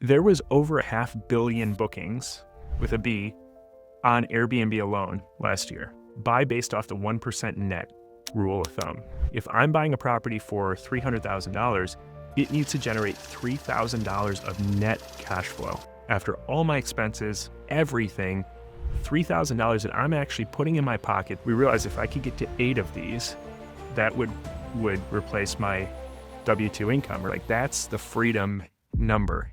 There was over 500 million bookings with a B on Airbnb alone last year. Buy based off the 1% net rule of thumb. If I'm buying a property for $300,000, it needs to generate $3,000 of net cash flow. After all my expenses, everything, $3,000 that I'm actually putting in my pocket. We realized if I could get to 8 of these, that would replace my W-2 income. Like, that's the freedom number.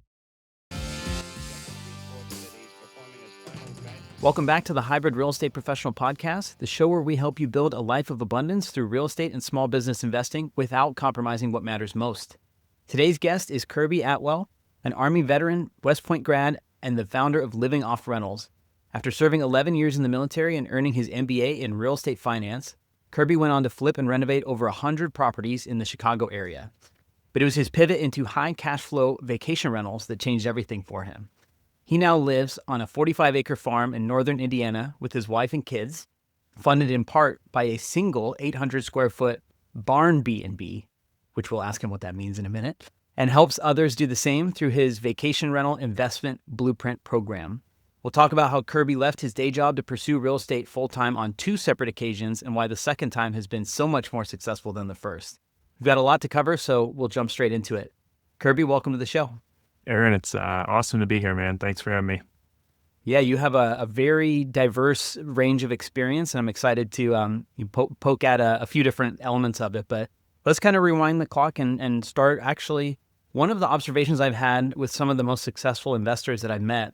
Welcome back to the Hybrid Real Estate Professional Podcast, the show where we help you build a life of abundance through real estate and small business investing without compromising what matters most. Today's guest is Kirby Atwell, an Army veteran, West Point grad, and the founder of Living Off Rentals. After serving 11 years in the military and earning his MBA in real estate finance, Kirby went on to flip and renovate over 100 properties in the Chicago area. But it was his pivot into high cash flow vacation rentals that changed everything for him. He now lives on a 45-acre farm in northern Indiana with his wife and kids, funded in part by a single 800-square-foot barn B&B, which we'll ask him what that means in a minute, and helps others do the same through his Vacation Rental Investment Blueprint program. We'll talk about how Kirby left his day job to pursue real estate full-time on 2 separate occasions and why the second time has been so much more successful than the first. We've got a lot to cover, so we'll jump straight into it. Kirby, welcome to the show. Aaron, it's awesome to be here, man. Thanks for having me. Yeah, you have a very diverse range of experience, and I'm excited to poke at a few different elements of it. But let's kind of rewind the clock and start. Actually, one of the observations I've had with some of the most successful investors that I've met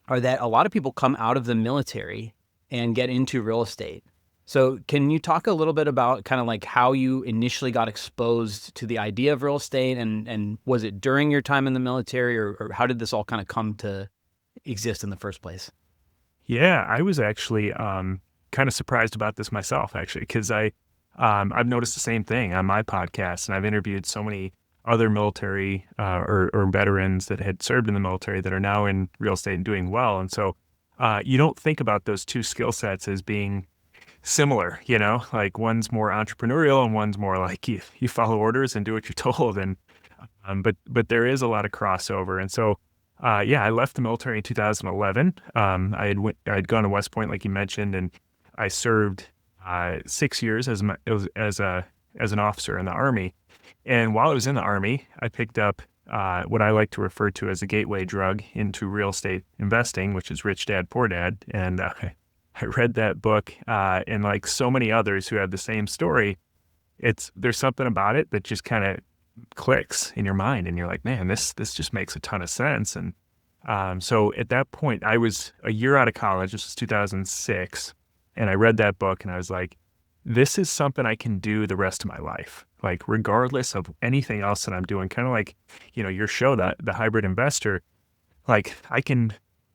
are that a lot of people come out of the military and get into real estate. So can you talk a little bit about kind of like how you initially got exposed to the idea of real estate, and was it during your time in the military, or how did this all kind of come to exist in the first place? Yeah, I was actually kind of surprised about this myself, actually, because I've noticed the same thing on my podcast, and I've interviewed so many other military or veterans that had served in the military that are now in real estate and doing well. And so you don't think about those two skill sets as being similar, like one's more entrepreneurial and one's more like you follow orders and do what you're told. And but there is a lot of crossover. And so I left the military in 2011. I had gone to West Point, like you mentioned, and I served 6 years as an officer in the Army. And while I was in the Army, I picked up what I like to refer to as a gateway drug into real estate investing, which is Rich Dad, Poor Dad. And I read that book, and like so many others who have the same story, there's something about it that just kind of clicks in your mind, and you're like, man, this just makes a ton of sense. And so at that point, I was a year out of college. This was 2006, and I read that book, and I was like, this is something I can do the rest of my life, like regardless of anything else that I'm doing. Kind of like, your show, the Hybrid Investor, like I can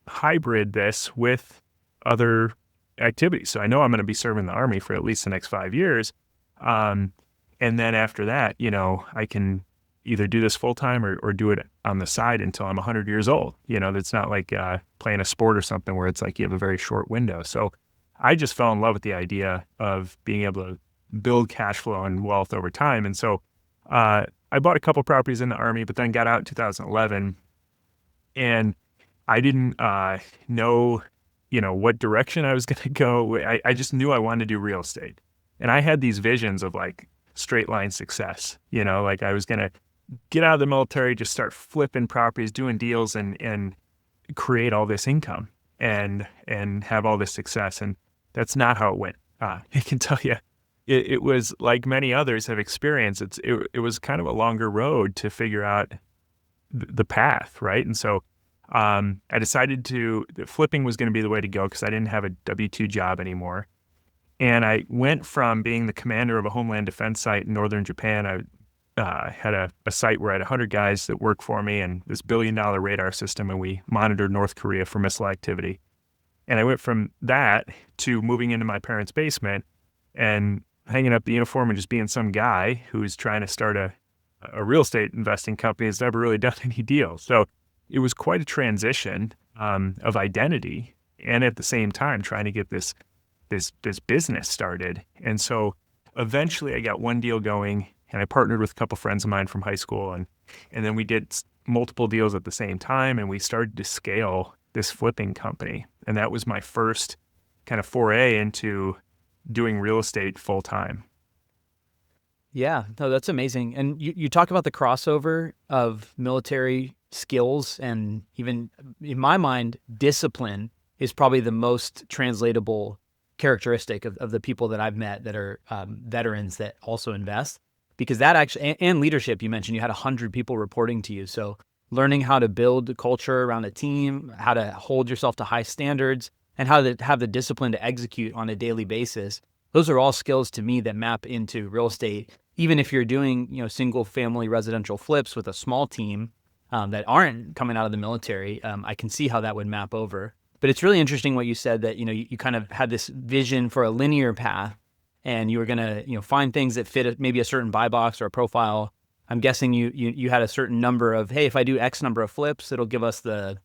hybrid this with other activities. So I know I'm going to be serving the Army for at least the next 5 years. And then after that, I can either do this full time or do it on the side until I'm 100 years old. That's not like playing a sport or something where it's like you have a very short window. So I just fell in love with the idea of being able to build cash flow and wealth over time. And so I bought a couple properties in the Army, but then got out in 2011, and I didn't know what direction I was going to go. I just knew I wanted to do real estate. And I had these visions of like straight line success, like I was going to get out of the military, just start flipping properties, doing deals, and create all this income and have all this success. And that's not how it went. I can tell you, it was like many others have experienced. It was kind of a longer road to figure out the path, right? And so I decided that flipping was going to be the way to go because I didn't have a W-2 job anymore. And I went from being the commander of a Homeland Defense site in northern Japan. I had a site where I had 100 guys that worked for me and this $1 billion radar system, and we monitored North Korea for missile activity. And I went from that to moving into my parents' basement and hanging up the uniform and just being some guy who's trying to start a real estate investing company that's never really done any deals. So it was quite a transition of identity, and at the same time trying to get this business started. And so eventually I got one deal going, and I partnered with a couple friends of mine from high school, and then we did multiple deals at the same time, and we started to scale this flipping company. And that was my first kind of foray into doing real estate full time. Yeah, no, that's amazing. And you talk about the crossover of military skills, and even in my mind, discipline is probably the most translatable characteristic of the people that I've met that are veterans that also invest, because that actually, and leadership, you mentioned you had 100 people reporting to you. So learning how to build a culture around a team, how to hold yourself to high standards, and how to have the discipline to execute on a daily basis. Those are all skills to me that map into real estate. Even if you're doing, single family residential flips with a small team that aren't coming out of the military, I can see how that would map over. But it's really interesting what you said, that, you kind of had this vision for a linear path, and you were going to, find things that fit maybe a certain buy box or a profile. I'm guessing you had a certain number of, hey, if I do X number of flips, it'll give us the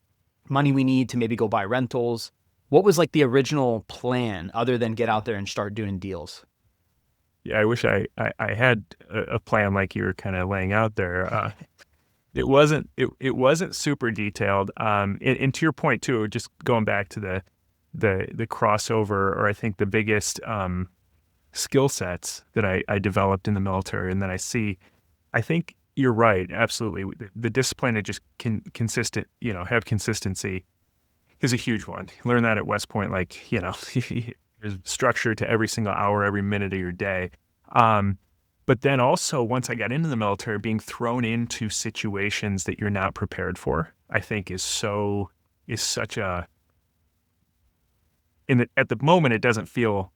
money we need to maybe go buy rentals. What was like the original plan other than get out there and start doing deals? Yeah, I wish I had a plan like you were kind of laying out there. It wasn't super detailed. And to your point too, just going back to the crossover, or I think the biggest skill sets that I developed in the military, and then I think you're right, absolutely. The discipline to just have consistency is a huge one. Learn that at West Point, there's structure to every single hour, every minute of your day. But then also, once I got into the military, being thrown into situations that you're not prepared for, I think at the moment, it doesn't feel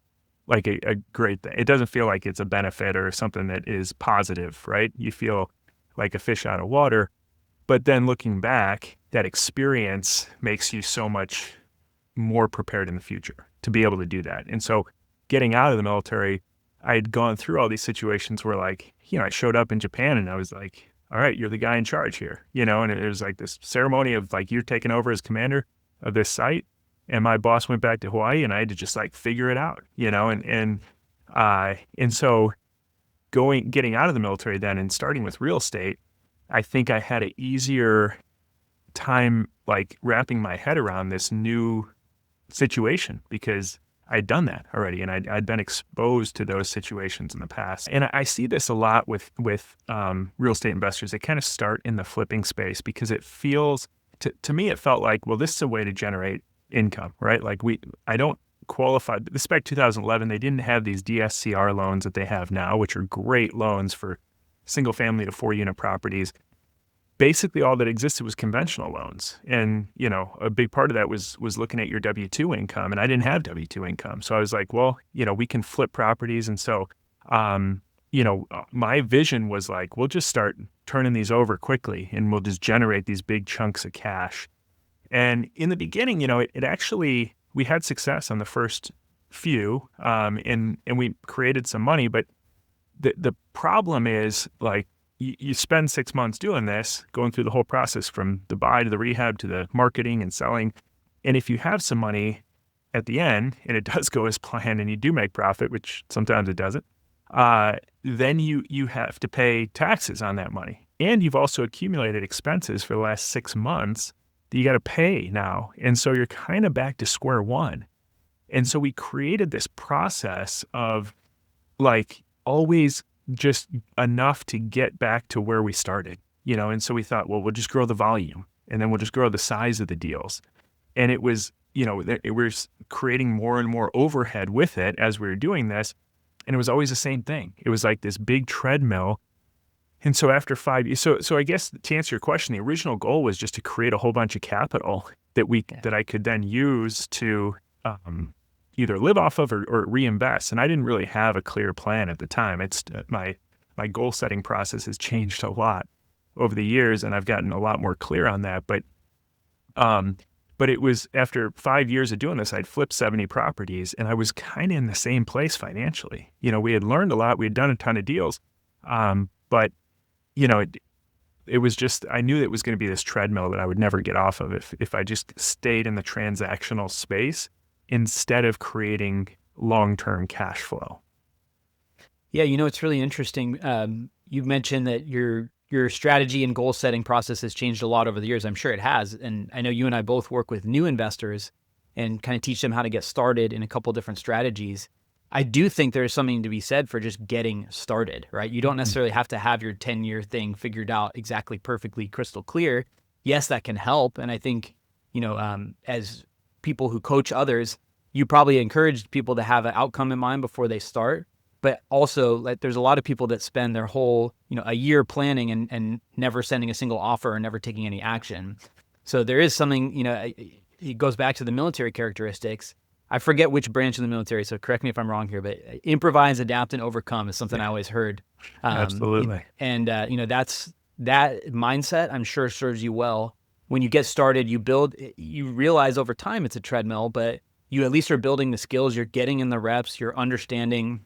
like a great thing. It doesn't feel like it's a benefit or something that is positive, right? You feel like a fish out of water. But then looking back, that experience makes you so much more prepared in the future to be able to do that. And so getting out of the military, I had gone through all these situations where I showed up in Japan and I was like, all right, you're the guy in charge here, and it was like this ceremony of you're taking over as commander of this site. And my boss went back to Hawaii and I had to just figure it out, and so getting out of the military then and starting with real estate, I think I had an easier time wrapping my head around this new situation because I'd done that already, and I'd been exposed to those situations in the past. And I see this a lot with real estate investors. They kind of start in the flipping space because it feels, to me, it felt like, well, this is a way to generate income, right? I don't qualify. This is back 2011. They didn't have these DSCR loans that they have now, which are great loans for single family to 4-unit properties. Basically, all that existed was conventional loans. And, a big part of that was looking at your W-2 income. And I didn't have W-2 income. So I was like, well, we can flip properties. And so, my vision was we'll just start turning these over quickly and we'll just generate these big chunks of cash. And in the beginning, it actually, we had success on the first few, and we created some money. But the problem is you spend 6 months doing this, going through the whole process from the buy to the rehab to the marketing and selling. And if you have some money at the end and it does go as planned and you do make profit, which sometimes it doesn't, then you have to pay taxes on that money. And you've also accumulated expenses for the last 6 months that you got to pay now. And so you're kind of back to square one. And so we created this process of always just enough to get back to where we started, and so we thought, well, we'll just grow the volume and then we'll just grow the size of the deals. And it was, it was creating more and more overhead with it as we were doing this. And it was always the same thing. It was like this big treadmill. And so after 5 years, so I guess to answer your question, the original goal was just to create a whole bunch of capital that I could then use to either live off of or reinvest. And I didn't really have a clear plan at the time. It's my goal setting process has changed a lot over the years, and I've gotten a lot more clear on that. But it was after 5 years of doing this, I'd flipped 70 properties, and I was kind of in the same place financially. We had learned a lot. We had done a ton of deals, but it was just, I knew it was going to be this treadmill that I would never get off of if I just stayed in the transactional space instead of creating long-term cash flow. Yeah, it's really interesting. you mentioned that your strategy and goal setting process has changed a lot over the years. I'm sure it has. And I know you and I both work with new investors and kind of teach them how to get started in a couple different strategies. I do think there's something to be said for just getting started, right? You don't necessarily have to have your 10-year thing figured out exactly perfectly crystal clear. Yes, that can help. And I think, as people who coach others, you probably encourage people to have an outcome in mind before they start. But also, like, there's a lot of people that spend their whole, a year planning and never sending a single offer or never taking any action. So there is something, it goes back to the military characteristics. I forget which branch of the military, so correct me if I'm wrong here, but improvise, adapt, and overcome is something I always heard. Absolutely. That's that mindset, I'm sure, serves you well. When you get started, you realize over time it's a treadmill, but you at least are building the skills, you're getting in the reps, you're understanding.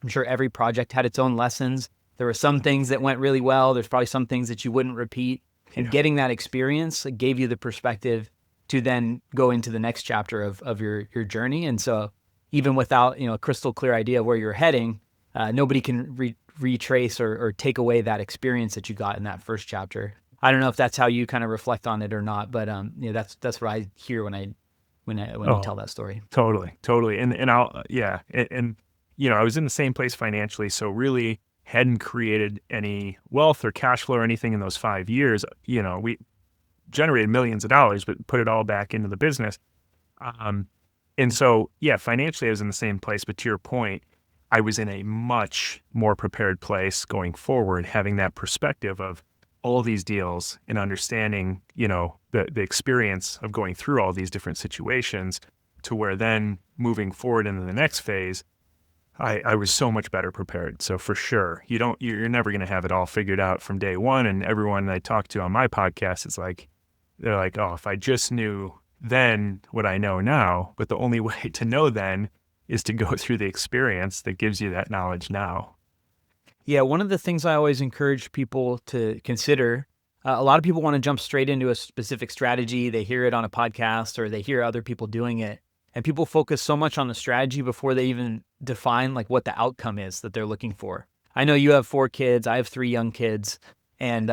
I'm sure every project had its own lessons. There were some things that went really well. There's probably some things that you wouldn't repeat. And getting that experience gave you the perspective to then go into the next chapter of your journey. And so even without, a crystal clear idea of where you're heading, nobody can retrace or take away that experience that you got in that first chapter. I don't know if that's how you kind of reflect on it or not, but that's what I hear when you tell that story. Totally. And I'll, yeah. And I was in the same place financially, so really hadn't created any wealth or cash flow or anything in those 5 years. We generated millions of dollars, but put it all back into the business. And so, yeah, financially I was in the same place, but to your point, I was in a much more prepared place going forward, having that perspective of all these deals and understanding, the experience of going through all these different situations, to where then moving forward into the next phase, I was so much better prepared. So for sure, you're never going to have it all figured out from day one. And everyone I talk to on my podcast is like, they're like, oh, if I just knew then what I know now. But the only way to know then is to go through the experience that gives you that knowledge now. Yeah, one of the things I always encourage people to consider, a lot of people want to jump straight into a specific strategy. They hear it on a podcast or they hear other people doing it. And people focus so much on the strategy before they even define like what the outcome is that they're looking for. I know you have 4 kids. I have 3 young kids. And,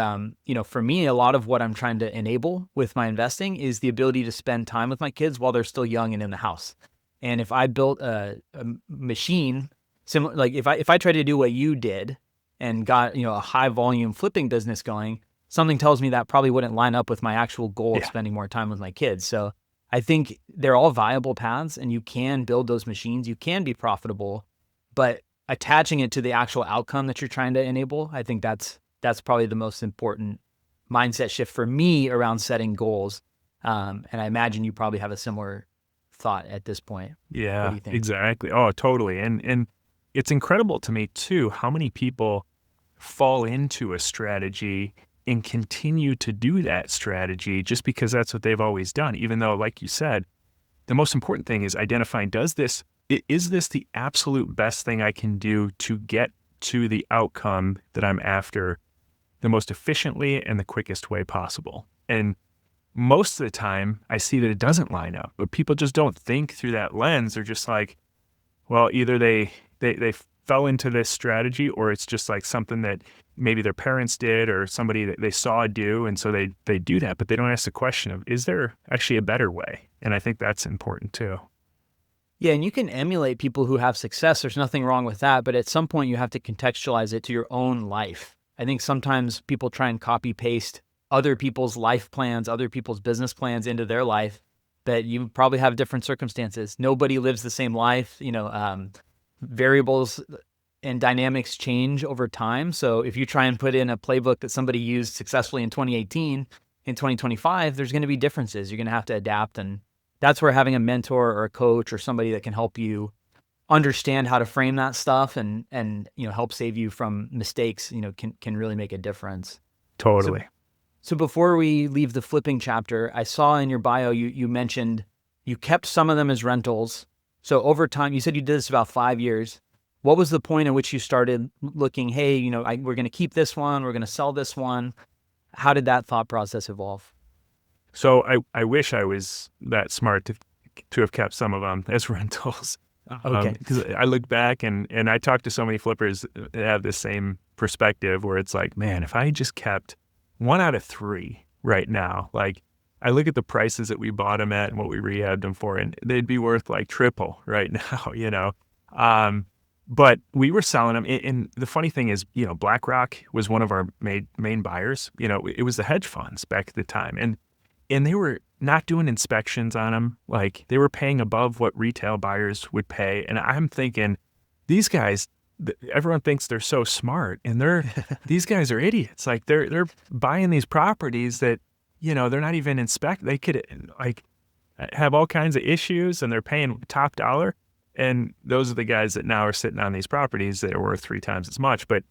for me, a lot of what I'm trying to enable with my investing is the ability to spend time with my kids while they're still young and in the house. And if I built a machine similar, like if I tried to do what you did and got, a high volume flipping business going, something tells me that probably wouldn't line up with my actual goal of spending more time with my kids. So I think they're all viable paths and you can build those machines. You can be profitable, but attaching it to the actual outcome that you're trying to enable, I think that's probably the most important mindset shift for me around setting goals. And I imagine you probably have a similar thought at this point. Yeah, what do you think? Exactly. Oh, totally. And it's incredible to me too, how many people fall into a strategy and continue to do that strategy just because that's what they've always done. Even though, like you said, the most important thing is identifying, is this the absolute best thing I can do to get to the outcome that I'm after the most efficiently and the quickest way possible? And most of the time I see that it doesn't line up, but people just don't think through that lens. They're just like, well, either they fell into this strategy, or it's just like something that maybe their parents did or somebody that they saw do. And so they do that, but they don't ask the question of, is there actually a better way? And I think that's important too. Yeah, and you can emulate people who have success. There's nothing wrong with that. But at some point, you have to contextualize it to your own life. I think sometimes people try and copy paste other people's life plans, other people's business plans into their life, but you probably have different circumstances. Nobody lives the same life. Variables and dynamics change over time. So if you try and put in a playbook that somebody used successfully in 2018, in 2025, there's going to be differences. You're going to have to adapt. And that's where having a mentor or a coach or somebody that can help you understand how to frame that stuff and help save you from mistakes, can really make a difference. Totally. So before we leave the flipping chapter, I saw in your bio, you mentioned you kept some of them as rentals. So over time, you said you did this about 5 years. What was the point at which you started looking, hey, we're going to keep this one, we're going to sell this one? How did that thought process evolve? So I wish I was that smart to have kept some of them as rentals. Okay. Because I look back and I talk to so many flippers that have the same perspective where it's like, man, if I just kept 1 out of 3 right now, like I look at the prices that we bought them at and what we rehabbed them for, and they'd be worth like triple right now, you know? Um, but we were selling them. And the funny thing is, you know, BlackRock was one of our main buyers. You know, it was the hedge funds back at the time. And they were not doing inspections on them. Like they were paying above what retail buyers would pay. And I'm thinking, these guys, everyone thinks they're so smart, and these guys are idiots. Like they're buying these properties that, you know, they're not even They could like have all kinds of issues, and they're paying top dollar. And those are the guys that now are sitting on these properties that are worth 3 times as much. But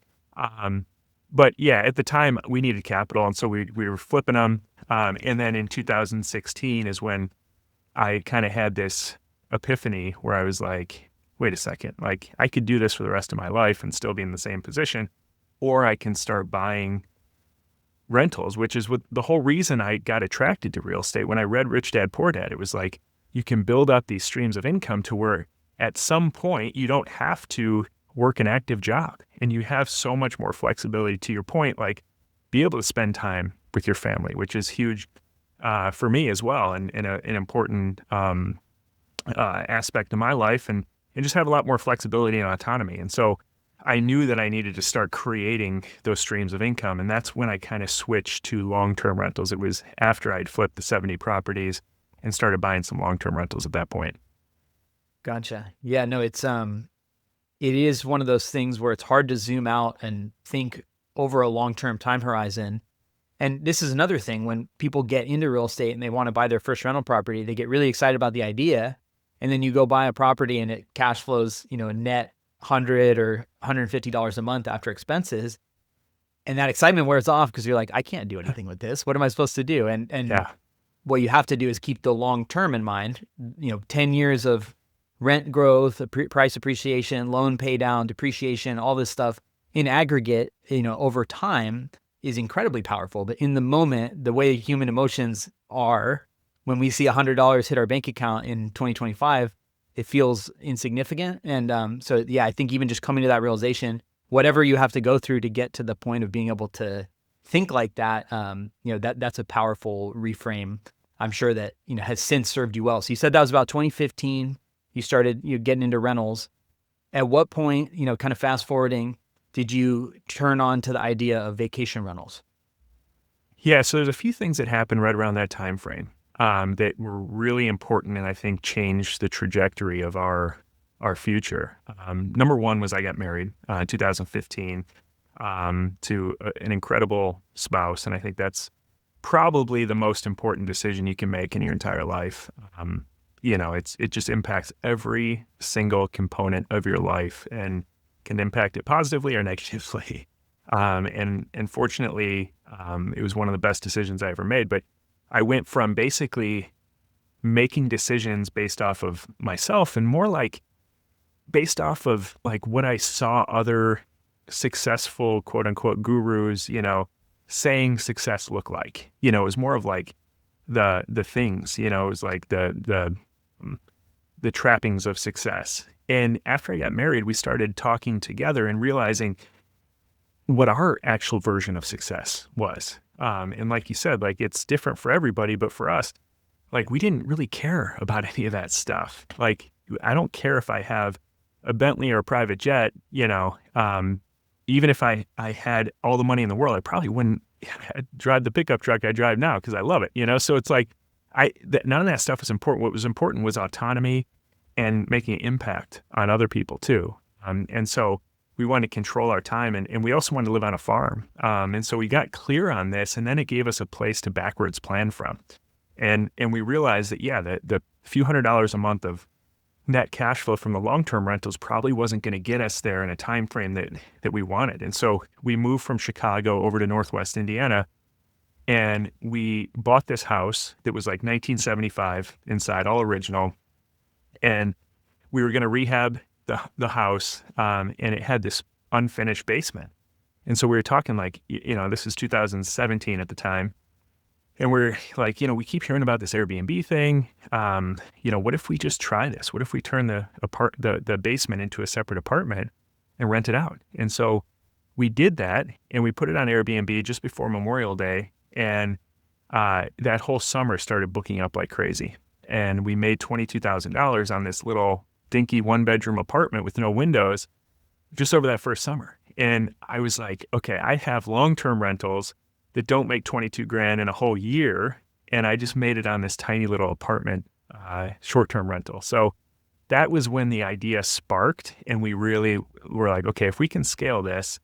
yeah, at the time we needed capital, and so we were flipping them. And then in 2016 is when I kind of had this epiphany where I was like, wait a second, like I could do this for the rest of my life and still be in the same position, or I can start buying rentals, which is what the whole reason I got attracted to real estate. When I read Rich Dad Poor Dad, it was like, you can build up these streams of income to where at some point you don't have to work an active job, and you have so much more flexibility, to your point, like be able to spend time with your family, which is huge for me as well, and an important aspect of my life, and just have a lot more flexibility and autonomy. And so I knew that I needed to start creating those streams of income, and that's when I kind of switched to long-term rentals. It was after I'd flipped the 70 properties and started buying some long-term rentals at that point. Gotcha. Yeah, no, it is one of those things where it's hard to zoom out and think over a long-term time horizon. And this is another thing, when people get into real estate and they want to buy their first rental property, they get really excited about the idea. And then you go buy a property and it cash flows, you know, a net $100 or $150 a month after expenses. And that excitement wears off because you're like, I can't do anything with this. What am I supposed to do? And Yeah. what you have to do is keep the long term in mind. You know, 10 years of rent growth, price appreciation, loan pay down, depreciation, all this stuff in aggregate, you know, over time is incredibly powerful. But in the moment, the way human emotions are, when we see $100 hit our bank account in 2025, it feels insignificant. And so, yeah, I think even just coming to that realization, whatever you have to go through to get to the point of being able to think like that, you know, that's a powerful reframe. I'm sure that, you know, has since served you well. So you said that was about 2015. You started getting into rentals. At what point, you know, kind of fast forwarding, did you turn on to the idea of vacation rentals? Yeah, so there's a few things that happened right around that time frame that were really important, and I think changed the trajectory of our future. Number one was I got married in 2015 to an incredible spouse, and I think that's probably the most important decision you can make in your entire life. You know, it just impacts every single component of your life and can impact it positively or negatively. And fortunately, it was one of the best decisions I ever made. But I went from basically making decisions based off of myself and more like based off of like what I saw other successful quote unquote gurus, you know, saying success look like. You know, it was more of like the things, you know, it was like the trappings of success. And after I got married, we started talking together and realizing what our actual version of success was. And like you said, like it's different for everybody, but for us, like we didn't really care about any of that stuff. Like I don't care if I have a Bentley or a private jet, you know, even if I had all the money in the world, I probably wouldn't drive the pickup truck I drive now because I love it, you know? So it's like, none of that stuff was important. What was important was autonomy and making an impact on other people too. And so we wanted to control our time, and we also wanted to live on a farm. And so we got clear on this, and then it gave us a place to backwards plan from. And we realized that, yeah, the few $100s a month of net cash flow from the long-term rentals probably wasn't going to get us there in a time frame that we wanted. And so we moved from Chicago over to Northwest Indiana, and we bought this house that was like 1975 inside, all original. And we were going to rehab the house, and it had this unfinished basement. And so we were talking like, you know, this is 2017 at the time. And we're like, we keep hearing about this Airbnb thing. What if we just try this? What if we turn the basement into a separate apartment and rent it out? And so we did that, and we put it on Airbnb just before Memorial Day. And that whole summer started booking up like crazy. And we made $22,000 on this little dinky 1-bedroom apartment with no windows just over that first summer. And I was like, okay, I have long-term rentals that don't make 22 grand in a whole year. And I just made it on this tiny little apartment, short-term rental. So that was when the idea sparked, and we really were like, okay, if we can scale this,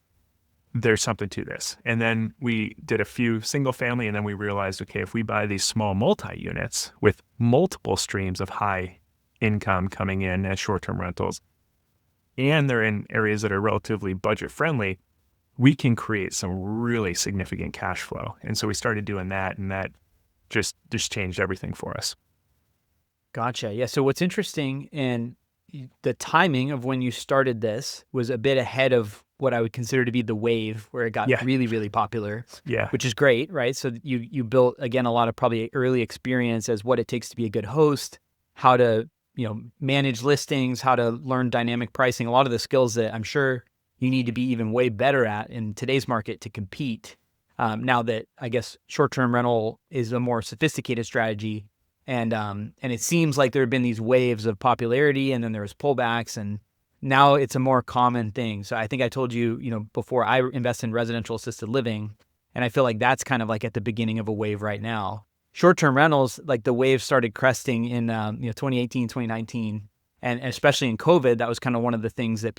there's something to this. And then we did a few single family, and then we realized, okay, if we buy these small multi-units with multiple streams of high income coming in as short-term rentals, and they're in areas that are relatively budget friendly, we can create some really significant cash flow. And so we started doing that, and that just changed everything for us. Gotcha. Yeah. So what's interesting, and the timing of when you started this was a bit ahead of what I would consider to be the wave where it got really, really popular. Yeah. Which is great, right? So you built, again, a lot of probably early experience as what it takes to be a good host, how to, manage listings, how to learn dynamic pricing, a lot of the skills that I'm sure you need to be even way better at in today's market to compete. Now that I guess short-term rental is a more sophisticated strategy, and it seems like there have been these waves of popularity, and then there's pullbacks, and now it's a more common thing. So I think I told you, before, I invest in residential assisted living, and I feel like that's kind of like at the beginning of a wave right now. Short-term rentals, like the wave started cresting in 2018, 2019, and especially in COVID, that was kind of one of the things that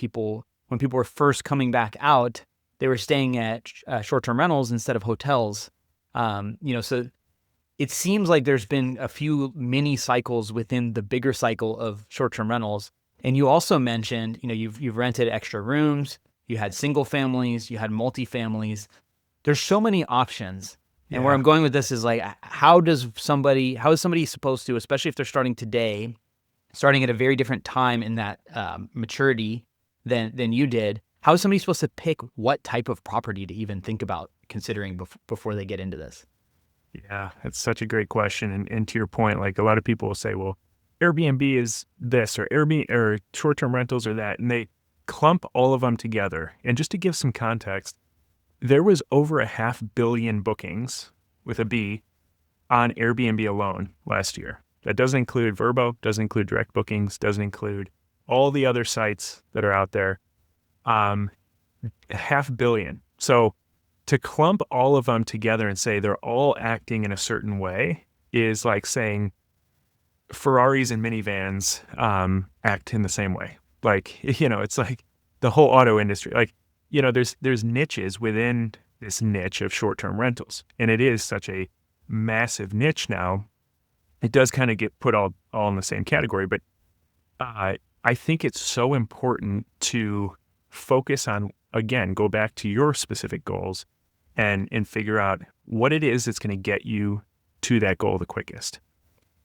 when people were first coming back out, they were staying at short-term rentals instead of hotels. So it seems like there's been a few mini cycles within the bigger cycle of short-term rentals. And you also mentioned, you've rented extra rooms, you had single families, you had multi-families. There's so many options. And where I'm going with this is like, how is somebody supposed to, especially if they're starting today, starting at a very different time in that maturity than you did, how is somebody supposed to pick what type of property to even think about considering before they get into this? Yeah, that's such a great question. And to your point, like a lot of people will say, well, Airbnb is this, or Airbnb or short-term rentals are that, and they clump all of them together. And just to give some context, there was over 500 million bookings with a B on Airbnb alone last year. That doesn't include Vrbo, doesn't include direct bookings, doesn't include all the other sites that are out there. 500 million. So to clump all of them together and say they're all acting in a certain way is like saying Ferraris and minivans act in the same way. Like, it's like the whole auto industry. Like, there's niches within this niche of short-term rentals. And it is such a massive niche now. It does kind of get put all in the same category. But I think it's so important to focus on, again, go back to your specific goals and figure out what it is that's going to get you to that goal the quickest.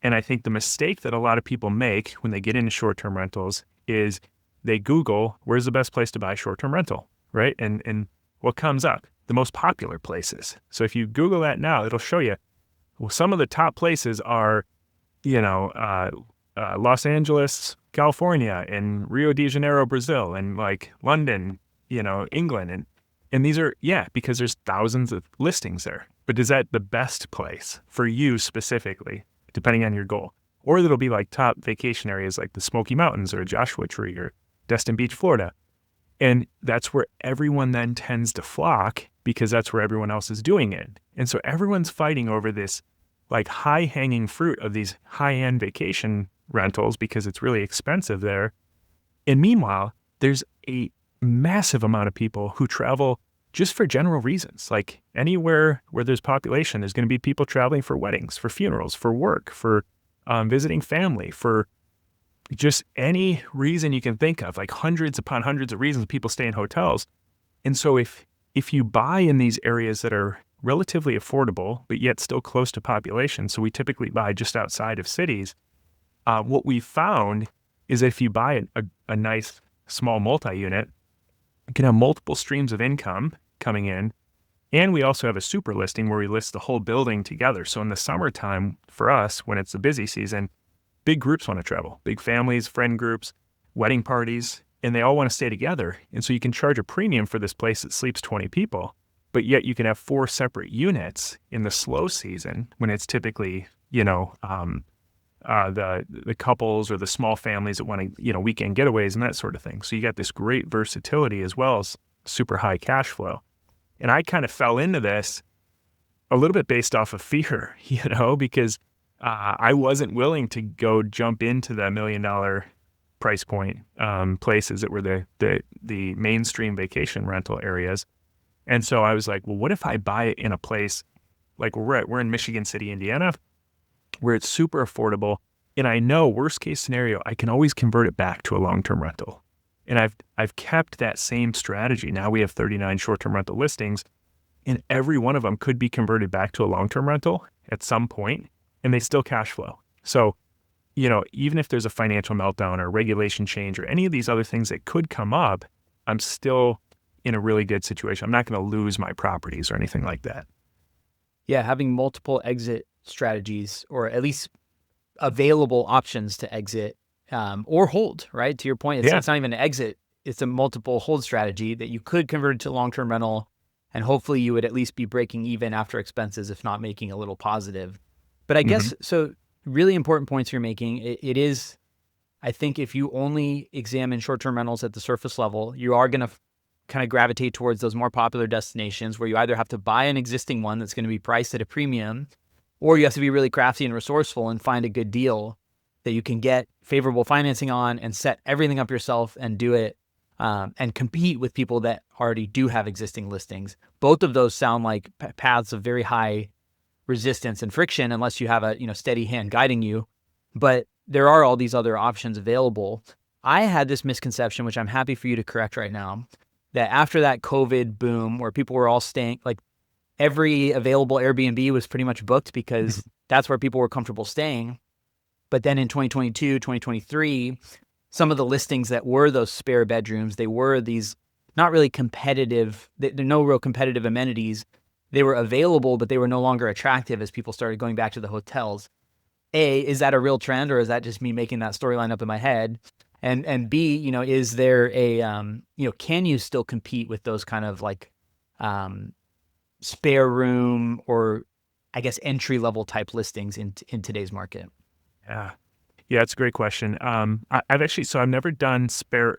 And I think the mistake that a lot of people make when they get into short-term rentals is they Google, where's the best place to buy short-term rental, right? And what comes up? The most popular places. So if you Google that now, it'll show you, well, some of the top places are, Los Angeles, California, and Rio de Janeiro, Brazil, and like London, England. And these are, because there's thousands of listings there. But is that the best place for you specifically, depending on your goal? Or it'll be like top vacation areas like the Smoky Mountains or Joshua Tree or Destin Beach, Florida. And that's where everyone then tends to flock because that's where everyone else is doing it. And so everyone's fighting over this like high-hanging fruit of these high-end vacation rentals because it's really expensive there. And meanwhile, there's a massive amount of people who travel just for general reasons. Like anywhere where there's population, there's going to be people traveling for weddings, for funerals, for work, for visiting family, for just any reason you can think of, like hundreds upon hundreds of reasons people stay in hotels. And so if you buy in these areas that are relatively affordable, but yet still close to population, so we typically buy just outside of cities, what we found is if you buy a nice small multi-unit, you can have multiple streams of income coming in And we also have a super listing where we list the whole building together. So in the summertime, for us, when it's the busy season, big groups want to travel, big families, friend groups, wedding parties, and they all want to stay together. And so you can charge a premium for this place that sleeps 20 people, but yet you can have 4 separate units in the slow season when it's typically, the couples or the small families that want to, weekend getaways and that sort of thing. So you got this great versatility as well as super high cash flow. And I kind of fell into this a little bit based off of fear, because I wasn't willing to go jump into the $1 million price point places that were the mainstream vacation rental areas. And so I was like, well, what if I buy it in a place like we're in Michigan City, Indiana, where it's super affordable, and I know worst case scenario, I can always convert it back to a long-term rental. And I've kept that same strategy. Now we have 39 short-term rental listings, and every one of them could be converted back to a long-term rental at some point, and they still cash flow. So, even if there's a financial meltdown or regulation change or any of these other things that could come up, I'm still in a really good situation. I'm not going to lose my properties or anything like that. Yeah, having multiple exit strategies, or at least available options to exit or hold, right? To your point, it's not even an exit. It's a multiple hold strategy that you could convert it to long-term rental, and hopefully you would at least be breaking even after expenses, if not making a little positive. But I guess, so really important points you're making. It is, I think if you only examine short-term rentals at the surface level, you are going to kind of gravitate towards those more popular destinations where you either have to buy an existing one that's going to be priced at a premium, or you have to be really crafty and resourceful and find a good deal that you can get favorable financing on and set everything up yourself and do it and compete with people that already do have existing listings. Both of those sound like paths of very high resistance and friction unless you have a steady hand guiding you. But there are all these other options available. I had this misconception, which I'm happy for you to correct right now, that after that COVID boom where people were all staying, like every available Airbnb was pretty much booked because that's where people were comfortable staying. But then in 2022, 2023, some of the listings that were those spare bedrooms, they were these not really competitive, there are no real competitive amenities. They were available, but they were no longer attractive as people started going back to the hotels. A, is that a real trend, or is that just me making that storyline up in my head? And B, is there a, can you still compete with those kind of like spare room or I guess entry level type listings in today's market? Yeah, it's a great question. I've never done spare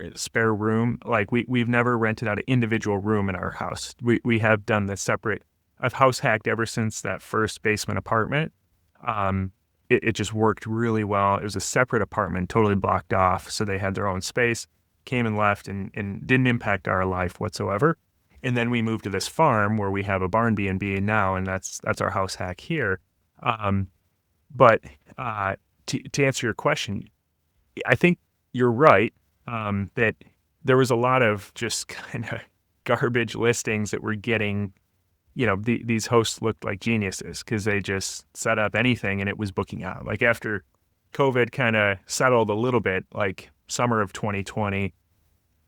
room. Like we've never rented out an individual room in our house. We have done the separate. I've house hacked ever since that first basement apartment. It just worked really well. It was a separate apartment, totally blocked off, so they had their own space. Came and left, and didn't impact our life whatsoever. And then we moved to this farm where we have a barn B&B now, and that's our house hack here. But to answer your question, I think you're right that there was a lot of just kind of garbage listings that were getting, these hosts looked like geniuses because they just set up anything and it was booking out. Like after COVID kind of settled a little bit, like summer of 2020,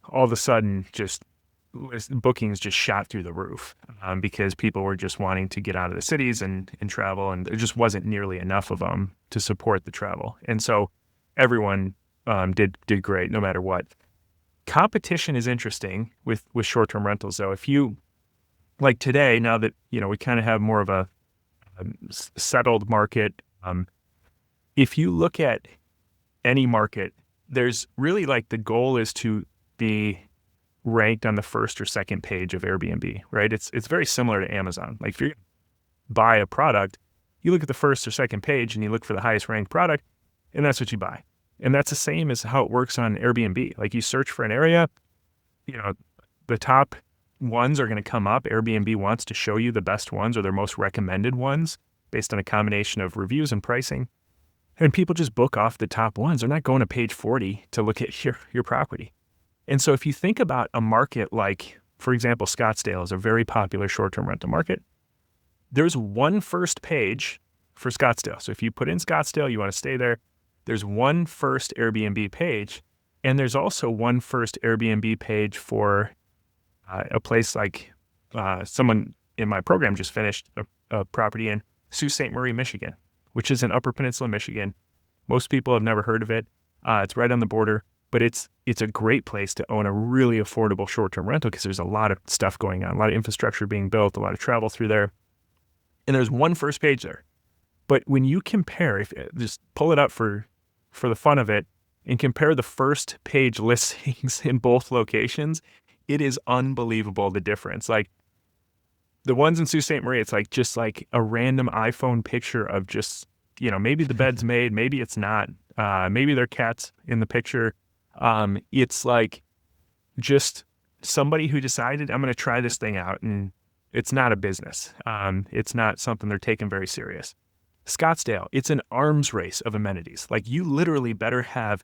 all of a sudden just bookings just shot through the roof because people were just wanting to get out of the cities and travel, and there just wasn't nearly enough of them to support the travel. And so everyone did great no matter what. Competition is interesting with short-term rentals, though. If you, like today, now that, we kind of have more of a settled market, if you look at any market, there's really like the goal is to be ranked on the first or second page of Airbnb, right? It's very similar to Amazon. Like if you're going to buy a product, you look at the first or second page and you look for the highest ranked product, and that's what you buy. And that's the same as how it works on Airbnb. Like you search for an area, the top ones are going to come up. Airbnb wants to show you the best ones or their most recommended ones based on a combination of reviews and pricing. And people just book off the top ones. They're not going to page 40 to look at your property. And so if you think about a market like, for example, Scottsdale is a very popular short-term rental market. There's one first page for Scottsdale. So if you put in Scottsdale, you want to stay there, there's one first Airbnb page, and there's also one first Airbnb page for a place like someone in my program just finished a property in Sault Ste. Marie, Michigan, which is in Upper Peninsula, Michigan. Most people have never heard of it. It's right on the border, but it's a great place to own a really affordable short-term rental because there's a lot of stuff going on, a lot of infrastructure being built, a lot of travel through there. And there's one first page there. But when you compare, if just pull it up for the fun of it and compare the first page listings in both locations, it is unbelievable the difference. Like the ones in Sault Ste. Marie, it's like just like a random iPhone picture of just, maybe the bed's made, maybe it's not. Maybe there are cats in the picture. It's like just somebody who decided I'm going to try this thing out, and it's not a business. It's not something they're taking very serious. Scottsdale, it's an arms race of amenities. Like you literally better have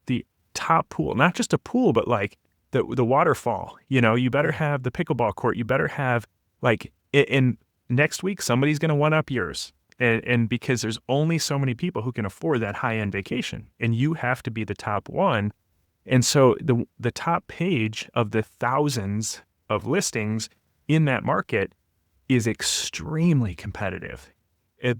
the top pool, not just a pool, but like the waterfall. You better have the pickleball court. You better have like in next week somebody's going to one up yours. And because there's only so many people who can afford that high-end vacation, and you have to be the top one. And so the top page of the thousands of listings in that market is extremely competitive.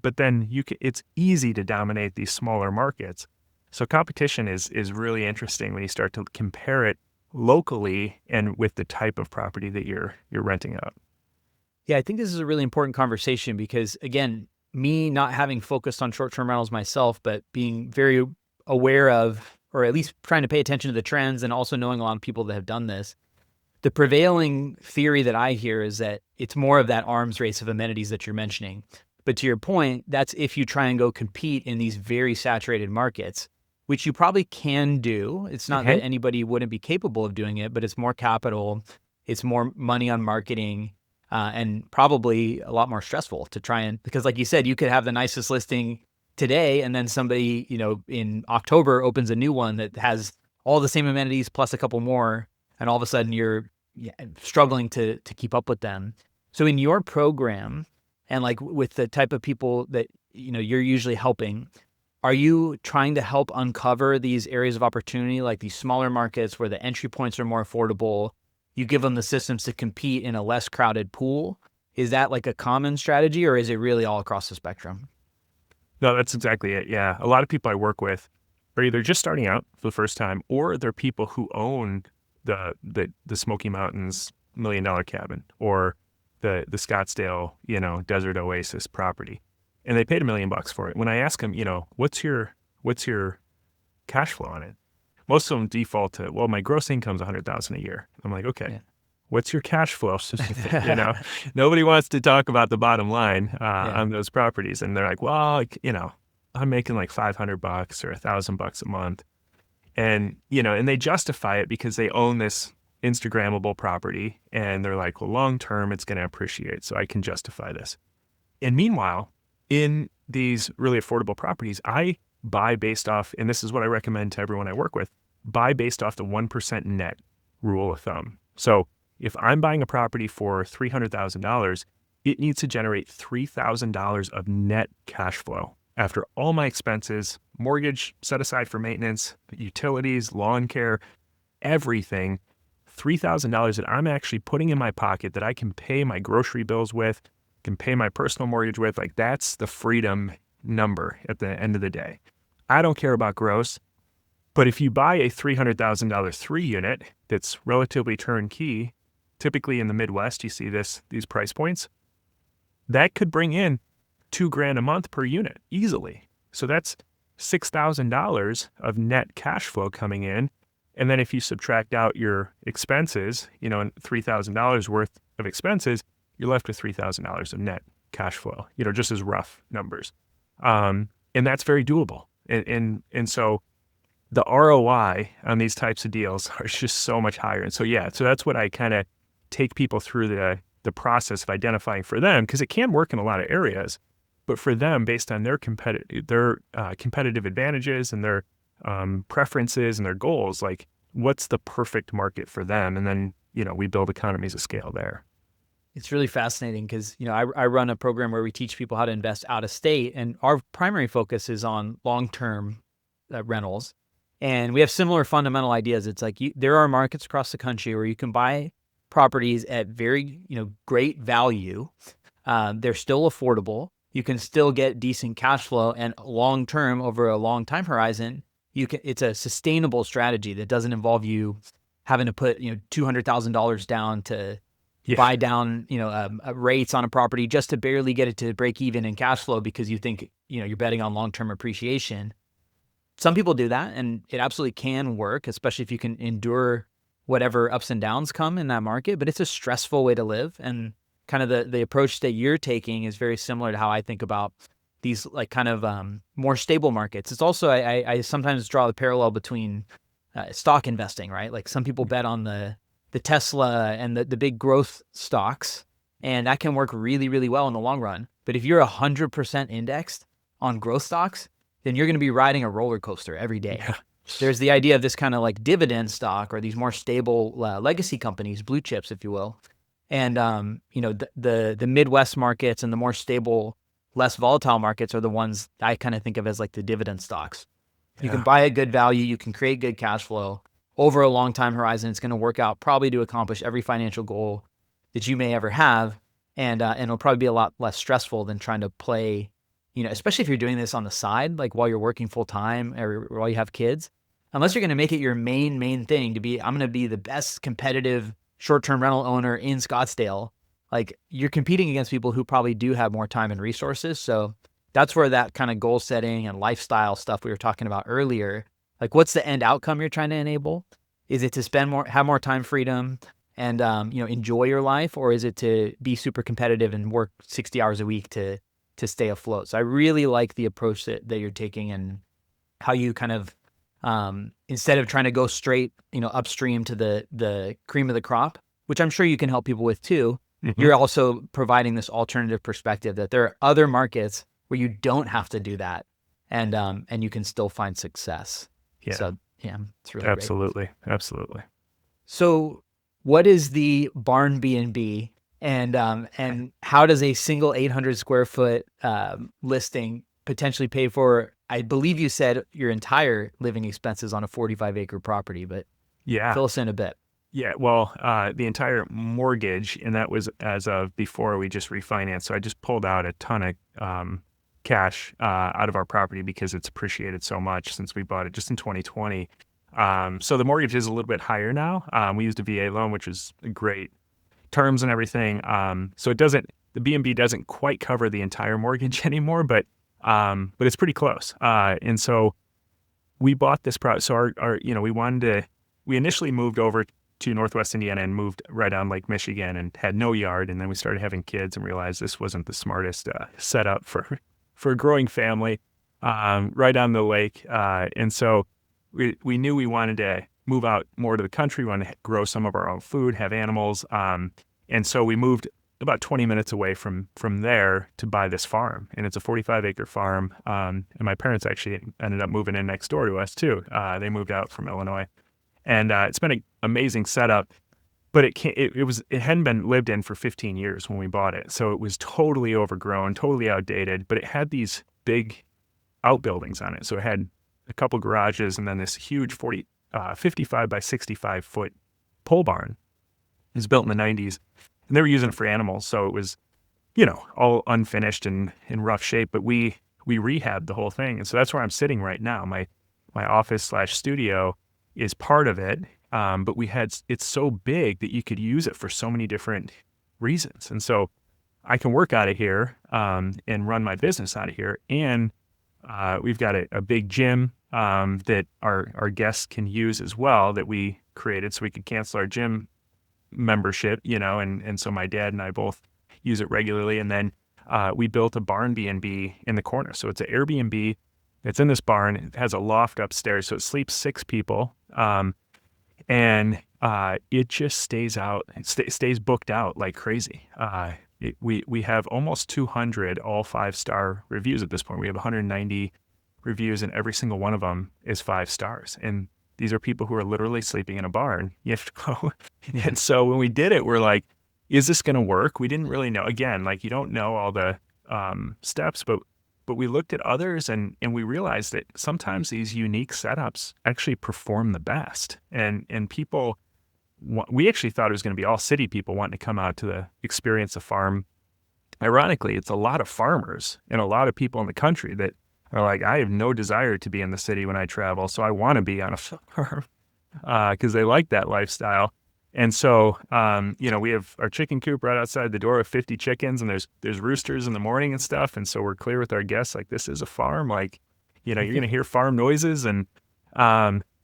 But then it's easy to dominate these smaller markets. So competition is really interesting when you start to compare it locally and with the type of property that you're renting out. Yeah, I think this is a really important conversation because, again, me not having focused on short-term rentals myself, but being very aware of, or at least trying to pay attention to the trends and also knowing a lot of people that have done this, the prevailing theory that I hear is that it's more of that arms race of amenities that you're mentioning. But to your point, that's if you try and go compete in these very saturated markets, which you probably can do. It's not that anybody wouldn't be capable of doing it, but it's more capital, it's more money on marketing, and probably a lot more stressful to try and, because like you said, you could have the nicest listing today and then somebody, in October opens a new one that has all the same amenities plus a couple more, and all of a sudden you're struggling to keep up with them. So in your program, and like with the type of people that, you're usually helping, are you trying to help uncover these areas of opportunity, like these smaller markets where the entry points are more affordable? You give them the systems to compete in a less crowded pool. Is that like a common strategy, or is it really all across the spectrum? No, that's exactly it. Yeah. A lot of people I work with are either just starting out for the first time, or they're people who own the Smoky Mountains $1 million cabin, or the Scottsdale, desert oasis property. And they paid $1 million for it. When I ask them, what's your cash flow on it? Most of them default to, well, my gross income's $100,000 a year. I'm like, okay, what's your cash flow? Nobody wants to talk about the bottom line on those properties. And they're like, well, I'm making like $500 or $1,000 a month. And, and they justify it because they own this Instagrammable property. And they're like, well, long-term, it's going to appreciate. So I can justify this. And meanwhile, in these really affordable properties, I buy based off, and this is what I recommend to everyone I work with, buy based off the 1% net rule of thumb. So if I'm buying a property for $300,000, it needs to generate $3,000 of net cash flow after all my expenses, mortgage set aside for maintenance, utilities, lawn care, everything, $3,000 that I'm actually putting in my pocket that I can pay my grocery bills with, can pay my personal mortgage with. Like that's the freedom number at the end of the day. I don't care about gross, but if you buy a $300,000 3 unit that's relatively turnkey, typically in the Midwest, you see these price points, that could bring in $2,000 a month per unit easily. So that's $6,000 of net cash flow coming in. And then if you subtract out your expenses, and $3,000 worth of expenses, you're left with $3,000 of net cash flow, just as rough numbers. And that's very doable. And so the ROI on these types of deals are just so much higher. And so, so that's what I kind of take people through the process of identifying for them, because it can work in a lot of areas, but for them, based on their competitive advantages and their preferences and their goals, like what's the perfect market for them? And then, we build economies of scale there. It's really fascinating because, I run a program where we teach people how to invest out of state, and our primary focus is on long-term rentals. And we have similar fundamental ideas. It's like there are markets across the country where you can buy properties at very, great value. They're still affordable. You can still get decent cash flow, and long term, over a long time horizon, it's a sustainable strategy that doesn't involve you having to put $200,000 down to buy down rates on a property just to barely get it to break even in cash flow because you think you're betting on long term appreciation. Some people do that, and it absolutely can work, especially if you can endure whatever ups and downs come in that market. But it's a stressful way to live, and kind of the approach that you're taking is very similar to how I think about these more stable markets. It's also, I sometimes draw the parallel between stock investing, right? Like some people bet on the Tesla and the big growth stocks, and that can work really, really well in the long run. But if you're 100% indexed on growth stocks, then you're going to be riding a roller coaster every day. Yeah. There's the idea of this kind of like dividend stock or these more stable legacy companies, blue chips, if you will. And, the Midwest markets and the more stable, less volatile markets are the ones I kind of think of as like the dividend stocks. Yeah. You can buy at good value. You can create good cash flow over a long time horizon. It's going to work out probably to accomplish every financial goal that you may ever have. And it'll probably be a lot less stressful than trying to play, especially if you're doing this on the side, like while you're working full time or while you have kids. Unless you're going to make it your main thing to be, I'm going to be the best competitive short-term rental owner in Scottsdale. Like, you're competing against people who probably do have more time and resources. So that's where that kind of goal setting and lifestyle stuff we were talking about earlier, like what's the end outcome you're trying to enable? Is it to have more time freedom and, enjoy your life? Or is it to be super competitive and work 60 hours a week to stay afloat? So I really like the approach that you're taking, and how you kind of, instead of trying to go straight, upstream to the cream of the crop, which I'm sure you can help people with too. Mm-hmm. You're also providing this alternative perspective that there are other markets where you don't have to do that, and you can still find success. Yeah. So yeah, it's really absolutely great. Absolutely. So what is the barn B&B, and how does a single 800 square foot listing potentially pay for, I believe you said, your entire living expenses on a 45-acre property, but fill us in a bit. Yeah, well, the entire mortgage, and that was as of before we just refinanced. So I just pulled out a ton of cash out of our property because it's appreciated so much since we bought it just in 2020. So the mortgage is a little bit higher now. We used a VA loan, which is great terms and everything. So the B&B doesn't quite cover the entire mortgage anymore, but it's pretty close. And so we bought this product. So we initially moved over to Northwest Indiana and moved right on Lake Michigan and had no yard. And then we started having kids and realized this wasn't the smartest setup for a growing family right on the lake. And so we knew we wanted to move out more to the country. We wanted to grow some of our own food, have animals. And so we moved about 20 minutes away from there to buy this farm. And it's a 45-acre farm. And my parents actually ended up moving in next door to us too. They moved out from Illinois. And it's been an amazing setup, but it hadn't been lived in for 15 years when we bought it. So it was totally overgrown, totally outdated, but it had these big outbuildings on it. So it had a couple garages and then this huge 55 by 65 foot pole barn. It was built in the 90s, and they were using it for animals. So it was, all unfinished and in rough shape, but we rehabbed the whole thing. And so that's where I'm sitting right now. My office/studio is part of it. But it's so big that you could use it for so many different reasons. And so I can work out of here, and run my business out of here. And, we've got a big gym, that our guests can use as well, that we created so we could cancel our gym membership, and so my dad and I both use it regularly. And then, we built a barn B&B in the corner. So it's an Airbnb. It's in this barn. It has a loft upstairs. So it sleeps 6 people. And it just stays booked out like crazy. We have almost 200 all 5-star reviews at this point. We have 190 reviews, and every single one of them is 5 stars. And these are people who are literally sleeping in a barn. You have to go. And so when we did it, we're like, is this going to work? We didn't really know. Again, like, you don't know all the steps, but we looked at others and we realized that sometimes these unique setups actually perform the best. And people we actually thought it was going to be all city people wanting to come out to experience the farm. Ironically, it's a lot of farmers and a lot of people in the country that are like, I have no desire to be in the city when I travel, so I want to be on a farm because they like that lifestyle. And so, we have our chicken coop right outside the door with 50 chickens, and there's roosters in the morning and stuff. And so we're clear with our guests, like, this is a farm. Like, you're going to hear farm noises.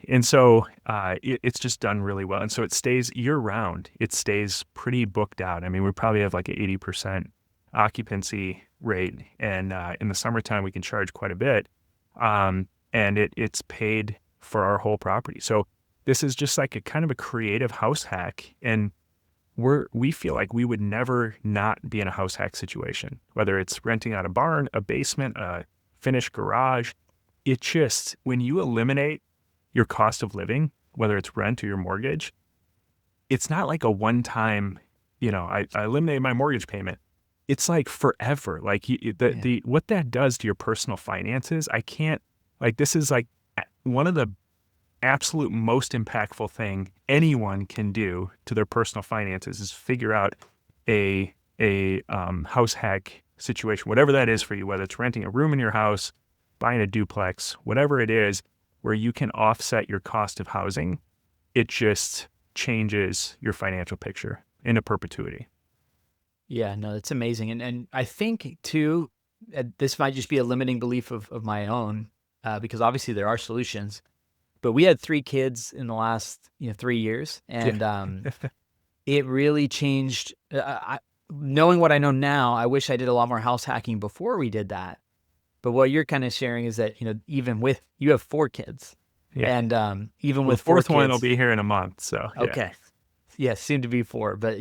It's just done really well. And so it stays year round. It stays pretty booked out. I mean, we probably have like an 80% occupancy rate. And in the summertime, we can charge quite a bit. And it's paid for our whole property. So this is just like a kind of a creative house hack. And we feel like we would never not be in a house hack situation, whether it's renting out a barn, a basement, a finished garage. It just, when you eliminate your cost of living, whether it's rent or your mortgage, it's not like a one-time, I eliminated my mortgage payment. It's like forever. Like what that does to your personal finances, this is like one of the absolute most impactful thing anyone can do to their personal finances is figure out a house hack situation, whatever that is for you, whether it's renting a room in your house, buying a duplex, whatever it is, where you can offset your cost of housing. It just changes your financial picture into perpetuity. Yeah, no, that's amazing. And I think too, this might just be a limiting belief of my own, because obviously there are solutions, but we had 3 kids in the last 3 years, and it really changed. Knowing what I know now, I wish I did a lot more house hacking before we did that. But what you're kind of sharing is that, even with, you have 4 kids, and even with 4 fourth kids, one will be here in a month. So okay, soon to be 4, but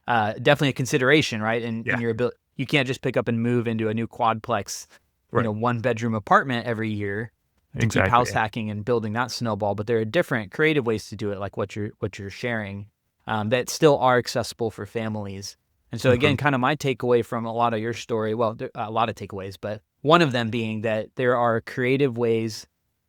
definitely a consideration, right? And your ability, you can't just pick up and move into a new quadplex, right. 1-bedroom apartment every year to keep house hacking and building that snowball. But there are different creative ways to do it, like what you're sharing, that still are accessible for families. And so again, kind of my takeaway from a lot of your story, well, a lot of takeaways, but one of them being that there are creative ways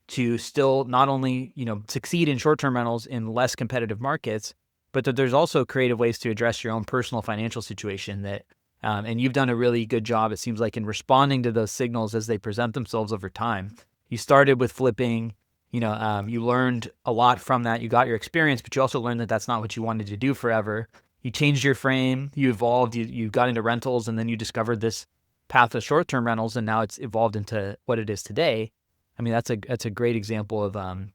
to still not only, succeed in short-term rentals in less competitive markets, but that there's also creative ways to address your own personal financial situation that, and you've done a really good job, it seems like, in responding to those signals as they present themselves over time. You started with flipping, you learned a lot from that. You got your experience, but you also learned that that's not what you wanted to do forever. You changed your frame, you evolved, you got into rentals, and then you discovered this path of short-term rentals, and now it's evolved into what it is today. I mean, that's a great example of, an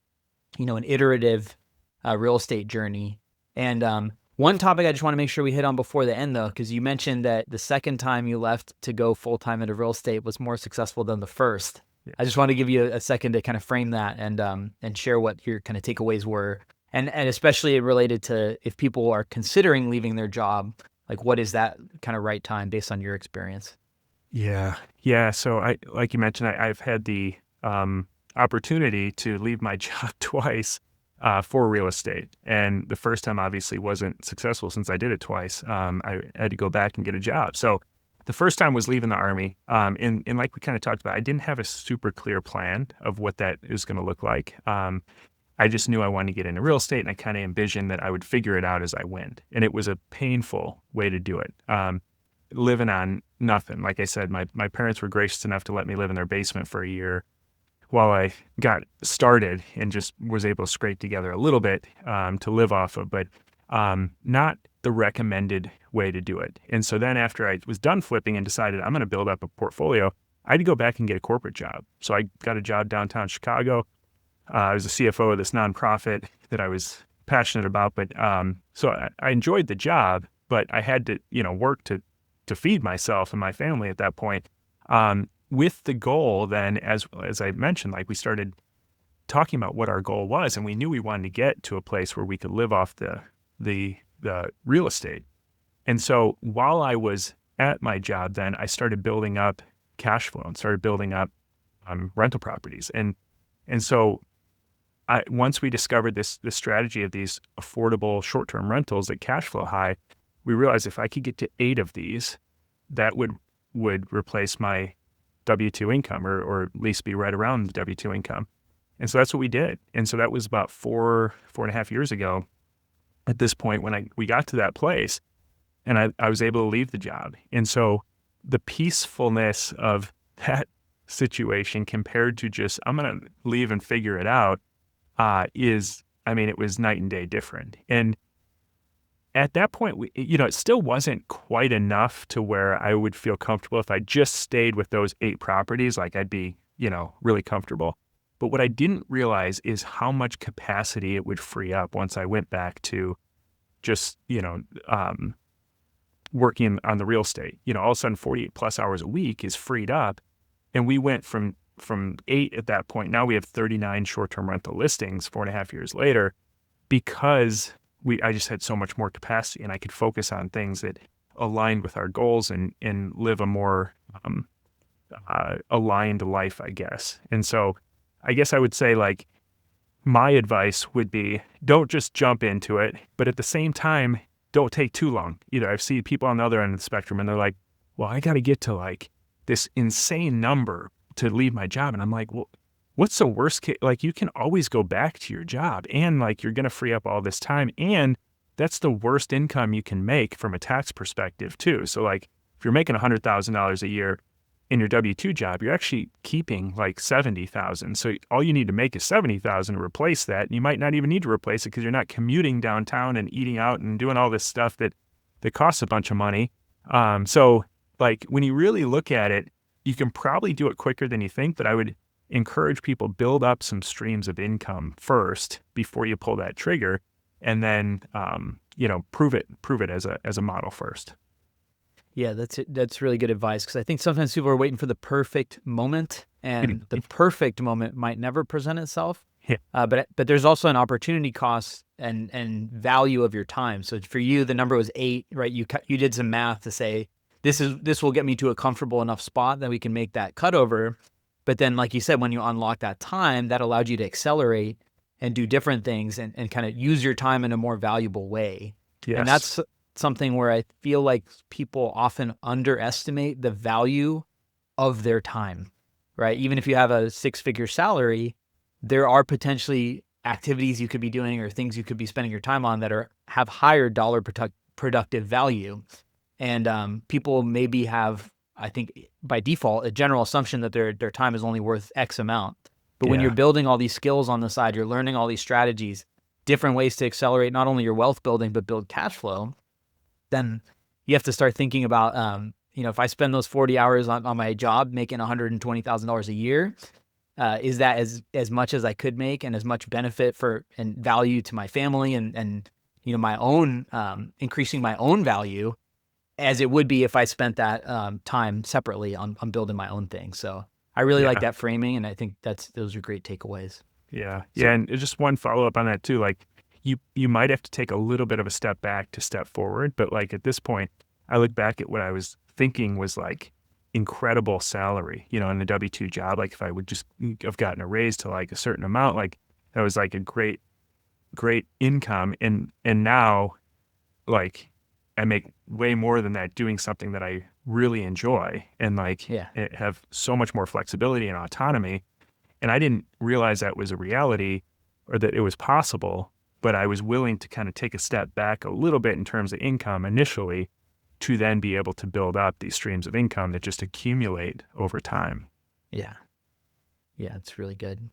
iterative real estate journey. And one topic I just want to make sure we hit on before the end, though, because you mentioned that the second time you left to go full-time into real estate was more successful than the first. Yeah. I just want to give you a second to kind of frame that and share what your kind of takeaways were. And especially related to if people are considering leaving their job, like what is that kind of right time based on your experience? Yeah. So like you mentioned, I've had the opportunity to leave my job twice for real estate. And the first time obviously wasn't successful since I did it twice. I had to go back and get a job. So the first time was leaving the Army. And like we kind of talked about, I didn't have a super clear plan of what that is going to look like. I just knew I wanted to get into real estate, and I kind of envisioned that I would figure it out as I went. And it was a painful way to do it. Living on nothing. Like I said, my parents were gracious enough to let me live in their basement for a year while I got started and just was able to scrape together a little bit to live off of, but not the recommended way to do it. And so then after I was done flipping and decided I'm going to build up a portfolio, I had to go back and get a corporate job. So I got a job downtown Chicago. I was the CFO of this nonprofit that I was passionate about, but so I enjoyed the job, but I had to, work to feed myself and my family at that point. With the goal then, as I mentioned, like we started talking about what our goal was, and we knew we wanted to get to a place where we could live off the real estate. And so while I was at my job, then I started building up cash flow and started building up rental properties. And so once we discovered this strategy of these affordable short-term rentals at cash flow high, we realized if I could get to 8 of these, that would replace my W-2 income or at least be right around the W-2 income. And so that's what we did. And so that was about 4.5 years ago. at this point when we got to that place, and I was able to leave the job. And so the peacefulness of that situation compared to just, I'm going to leave and figure it out, it was night and day different. And at that point, it still wasn't quite enough to where I would feel comfortable if I just stayed with those 8 properties, like I'd be, really comfortable. But what I didn't realize is how much capacity it would free up once I went back to just, working on the real estate. All of a sudden 48 plus hours a week is freed up. And we went from 8 at that point. Now we have 39 short-term rental listings 4.5 years later, because I just had so much more capacity, and I could focus on things that aligned with our goals and live a more aligned life, I guess. And so I guess I would say, like, my advice would be, don't just jump into it, but at the same time, don't take too long either. I've seen people on the other end of the spectrum, and they're like, well, I got to get to like this insane number to leave my job. And I'm like, well, what's the worst case? Like, you can always go back to your job, and like, you're going to free up all this time. And that's the worst income you can make from a tax perspective too. So like, if you're making $100,000 a year in your W-2 job, you're actually keeping like 70,000. So all you need to make is 70,000 to replace that. And you might not even need to replace it because you're not commuting downtown and eating out and doing all this stuff that costs a bunch of money. So like, when you really look at it, you can probably do it quicker than you think, but I would encourage people, build up some streams of income first before you pull that trigger, and then prove it as a model first. Yeah, that's really good advice, because I think sometimes people are waiting for the perfect moment, and the perfect moment might never present itself. Yeah. But there's also an opportunity cost and value of your time. So for you, the number was 8, right? You did some math to say this will get me to a comfortable enough spot that we can make that cutover. But then, like you said, when you unlock that time, that allowed you to accelerate and do different things and kind of use your time in a more valuable way. Yes. And that's something where I feel like people often underestimate the value of their time, right? Even if you have a 6-figure salary, there are potentially activities you could be doing or things you could be spending your time on that have higher dollar productive value. And people maybe have, I think by default, a general assumption that their time is only worth X amount. But when you're building all these skills on the side, you're learning all these strategies, different ways to accelerate not only your wealth building, but build cash flow, then you have to start thinking about, if I spend those 40 hours on my job making $120,000 a year, is that as much as I could make and as much benefit and value to my family and my own, increasing my own value as it would be if I spent that time separately on building my own thing. So I really like that framing, and I think those are great takeaways. Yeah. Yeah. And just one follow-up on that too, like, you might have to take a little bit of a step back to step forward. But like, at this point, I look back at what I was thinking was like incredible salary, in a W-2 job. Like, if I would just have gotten a raise to like a certain amount, like that was like a great income. And now, like, I make way more than that doing something that I really enjoy, and like have so much more flexibility and autonomy. And I didn't realize that was a reality or that it was possible, but I was willing to kind of take a step back a little bit in terms of income initially to then be able to build up these streams of income that just accumulate over time. Yeah. Yeah, it's really good.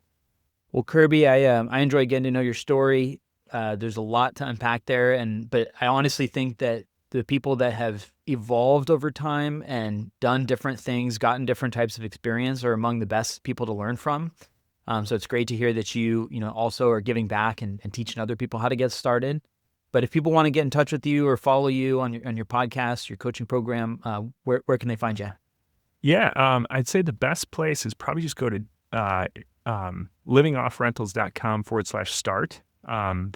Well, Kirby, I enjoy getting to know your story. There's a lot to unpack there, but I honestly think that the people that have evolved over time and done different things, gotten different types of experience, are among the best people to learn from. So it's great to hear that you also are giving back and teaching other people how to get started. But if people want to get in touch with you or follow you on your podcast, your coaching program, where can they find you? Yeah, I'd say the best place is probably just go to livingoffrentals.com/start. I've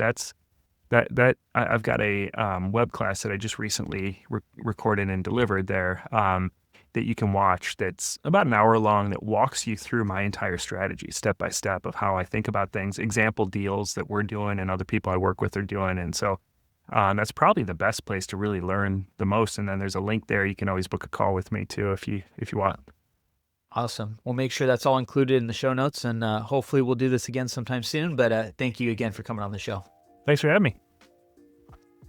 got a web class that I just recently recorded and delivered there that you can watch, that's about an hour long, that walks you through my entire strategy step by step of how I think about things, example deals that we're doing and other people I work with are doing. And so that's probably the best place to really learn the most. And then there's a link there. You can always book a call with me too if you want. Awesome. We'll make sure that's all included in the show notes, and hopefully we'll do this again sometime soon. But thank you again for coming on the show. Thanks for having me.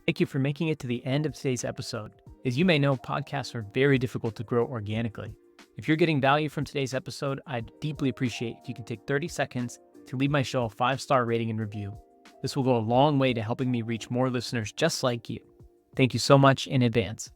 Thank you for making it to the end of today's episode. As you may know, podcasts are very difficult to grow organically. If you're getting value from today's episode, I'd deeply appreciate if you can take 30 seconds to leave my show a 5-star rating and review. This will go a long way to helping me reach more listeners just like you. Thank you so much in advance.